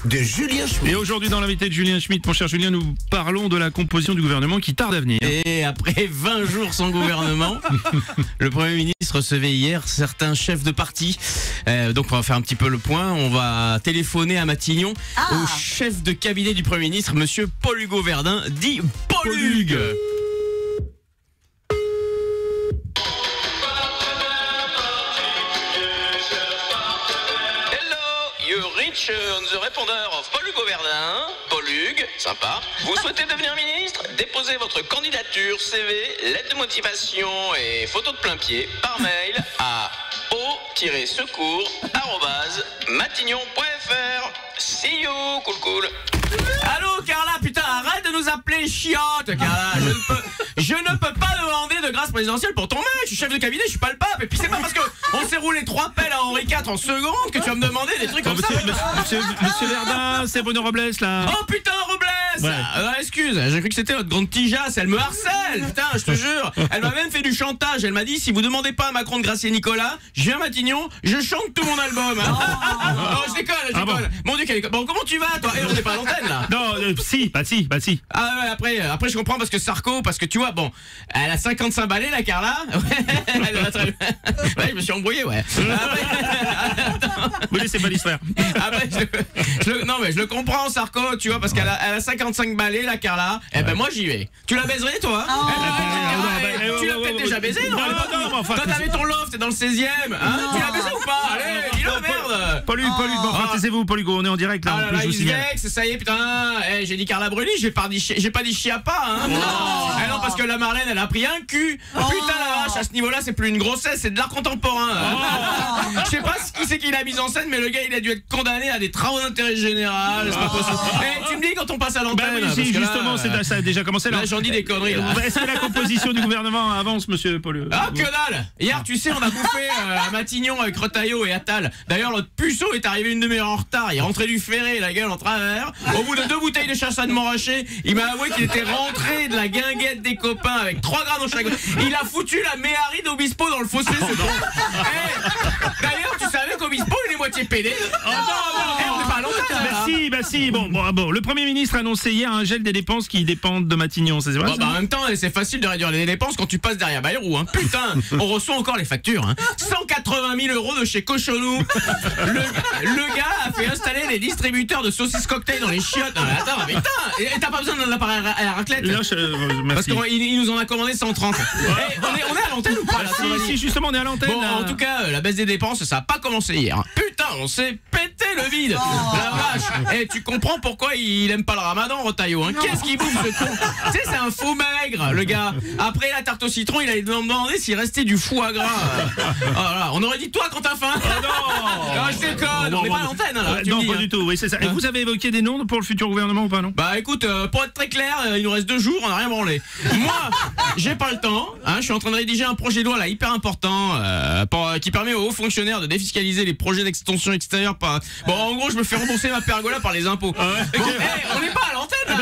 de Julien Schmitt. Et aujourd'hui, dans l'invité de Julien Schmitt, mon cher Julien, nous parlons de la composition du gouvernement qui tarde à venir. Et après 20 jours sans gouvernement, le Premier ministre recevait hier certains chefs de parti. Donc on va faire un petit peu le point. On va téléphoner à Matignon au chef de cabinet du Premier ministre, monsieur Paul-Hugo Verdun, dit Paul-Hugues. You reach on the répondeur of Paul-Hugo Verdun. Paul-Hugues, sympa. Vous souhaitez devenir ministre? Déposez votre candidature, CV, lettre de motivation et photo de plein pied par mail à o-secours@matignon.fr. See you, cool. Allô Carla, putain, arrête de nous appeler chiotte, Carla. Je ne peux pas demander de grâce présidentielle pour ton mec. Je suis chef de cabinet, je suis pas le pape. Et puis c'est pas parce que on s'est roulé 3 pelles à Henri IV en seconde que tu vas me demander des trucs comme ça. Monsieur Verdun, c'est Bruno Robles là. Oh putain, Robles. Ouais. Excuse, j'ai cru que c'était votre grande tigeasse. Elle me harcèle, putain, je te jure. Elle m'a même fait du chantage. Elle m'a dit, si vous demandez pas à Macron de gracier Nicolas, je viens à Matignon, je chante tout mon album. Oh, je déconne. Mon Dieu, bon, comment tu vas toi? On n'est pas à l'antenne là. Non, si. Ah ouais, après je comprends parce que tu vois, bon, elle a 55 balais la Carla. Elle va très bien. Ouais, je me suis embrouillé, ouais. Vous laissez pas distraire. Après, non mais je le comprends, Sarko, tu vois, parce qu'elle a 55 balais la Carla. Eh ben moi j'y vais. Tu l'as baiserais toi? Tu l'as peut-être déjà baisé, non? Quand t'avais ton loft, t'es dans le 16e, hein? Tu l'as baisé ou pas? Allez, dis-le, merde. Paul-Hugues, bon, taisez-vous, Paul-Hugo, on est en direct là. Ah là là, il se vexe, ça y est, putain. J'ai dit Carla Bruni, j'ai pas dit chiapa, hein. Non, parce que la Marlène, elle a pris un cul. Putain la vache, à ce niveau-là, c'est plus une grossesse, c'est de l'art contemporain. Je sais pas qui c'est qui l'a mise en scène, mais le gars, il a dû être condamné à des travaux d'intérêt général. C'est pas possible. Tu me dis quand on passe à l'antenne. Bah oui, justement, ça a déjà commencé là. Là, j'en dis des conneries. Est-ce que la composition du gouvernement avance, monsieur Paul? Ah, que dalle! Hier, tu sais, on a bouffé à Matignon avec Retailleau et Attal. D'ailleurs, notre puceau est arrivé une demi-heure en retard. Il est rentré du ferré, la gueule en travers. Au bout de 2 bouteilles de chasse à de Montrachet, il m'a avoué qu'il était rentré de la guinguette des copains avec 3 grammes dans chaque. Il a foutu la méhari d'Obispo dans le fossé. D'ailleurs, tu savais qu'Obispo, il est moitié pédé. On n'est pas à l'antenne. Si. Bon, le Premier ministre a annoncé hier un gel des dépenses qui dépendent de Matignon, c'est vrai? En même temps, c'est facile de réduire les dépenses quand tu passes derrière Bayrou, hein. Putain, on reçoit encore les factures, hein. 180 000 € de chez Cochonou. Le gars a fait installer les distributeurs de saucisses cocktail dans les chiottes. Non, mais attends, mais putain, et t'as pas besoin d'un appareil à raclette? Non, parce qu'il nous en a commandé 130. On est à l'antenne ou pas là? Si, justement, on est à l'antenne. Bon, en tout cas, la baisse des dépenses, ça a pas commencé hier. Putain, on s'est pété le vide. La vache. Tu comprends pourquoi il aime pas le ramadan, Retailleau, hein? Qu'est-ce qu'il bouffe ce con? Tu sais, c'est un faux maigre, le gars. Après la tarte au citron, il a demandé s'il restait du foie gras. Voilà. On aurait dit toi quand t'as faim. Non, je déconne. On n'est pas à l'antenne là. Non, pas du tout. Oui, c'est ça. Et vous avez évoqué des noms pour le futur gouvernement ou pas, non? Bah écoute, pour être très clair, il nous reste 2 jours, on n'a rien branlé. Moi, j'ai pas le temps. Hein, je suis en train de rédiger un projet de loi là hyper important qui permet aux hauts fonctionnaires de défiscaliser les projets d'extension extérieure. Bon, en gros, je me fais rembourser ma pergola par les impôts. On n'est pas à l'antenne là.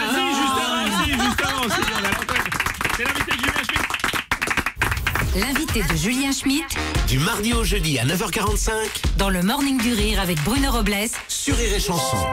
Justement, c'est l'invité de Julien Schmitt. L'invité de Julien Schmitt, Du mardi au jeudi à 9h45 dans le Morning du Rire avec Bruno Robles sur Rire et Chanson.